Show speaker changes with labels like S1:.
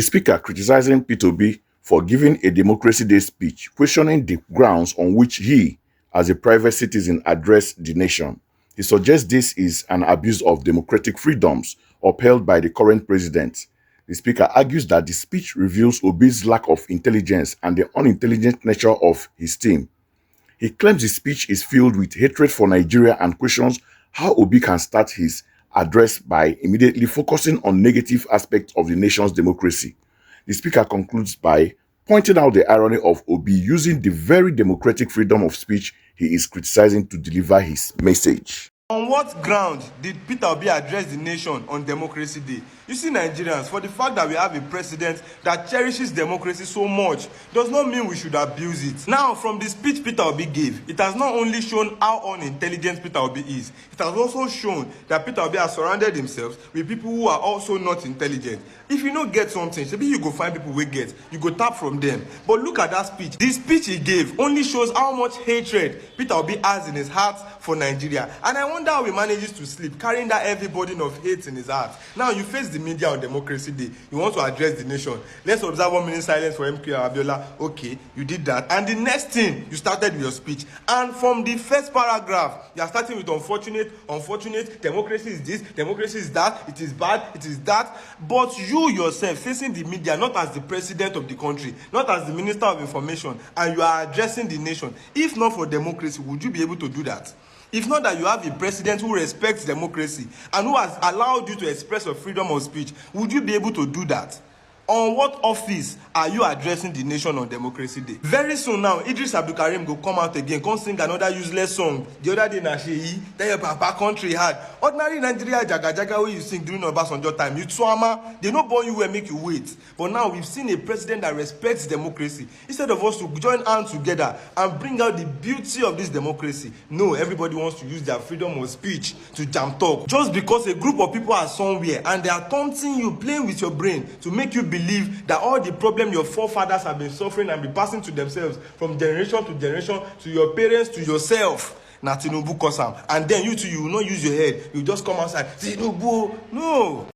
S1: The speaker criticizing Peter Obi for giving a Democracy Day speech, questioning the grounds on which he, as a private citizen, addressed the nation. He suggests this is an abuse of democratic freedoms upheld by the current president. The speaker argues that the speech reveals Obi's lack of intelligence and the unintelligent nature of his team. He claims the speech is filled with hatred for Nigeria and questions how Obi can start his address by immediately focusing on negative aspects of the nation's democracy. The speaker concludes by pointing out the irony of Obi using the very democratic freedom of speech he is criticizing to deliver his message.
S2: On what ground did Peter Obi address the nation on Democracy Day? You see, Nigerians, for the fact that we have a president that cherishes democracy so much does not mean we should abuse it. Now, from the speech Peter Obi gave, it has not only shown how unintelligent Peter Obi is, it has also shown that Peter Obi has surrounded himself with people who are also not intelligent. If you don't get something, maybe you go find people who get, you go tap from them. But look at that speech. The speech he gave only shows how much hatred Peter Obi has in his heart for Nigeria. And I wonder how he manages to sleep, carrying that heavy burden of hate in his heart. Now you face the media on Democracy Day. You want to address the nation. Let's observe 1 minute silence for MK Abiola. Okay, you did that. And the next thing, you started with your speech. And from the first paragraph, you are starting with unfortunate, democracy is this, democracy is that, it is bad, it is that. But you yourself facing the media, not as the president of the country, not as the minister of information, and you are addressing the nation. If not for democracy, would you be able to do that? If not that you have a president who respects democracy and who has allowed you to express your freedom of speech, would you be able to do that? On what office are you addressing the nation on Democracy Day? Very soon now, Idris Abdulkarim go come out again, come sing another useless song. The other day na Sheyi, that your papa country had. Ordinary Nigeria jaga jaga wey you sing during Obasanjo time, you twama, they no born you and make you wait. But now we've seen a president that respects democracy. Instead of us to join hands together and bring out the beauty of this democracy, no, everybody wants to use their freedom of speech to jam talk. Just because a group of people are somewhere and they are taunting you, playing with your brain to make you believe that all the problem your forefathers have been suffering and be passing to themselves from generation to generation, to your parents, to yourself. Na Tinubu cause am. And then you too, you will not use your head. You just come outside, Tinubu, no.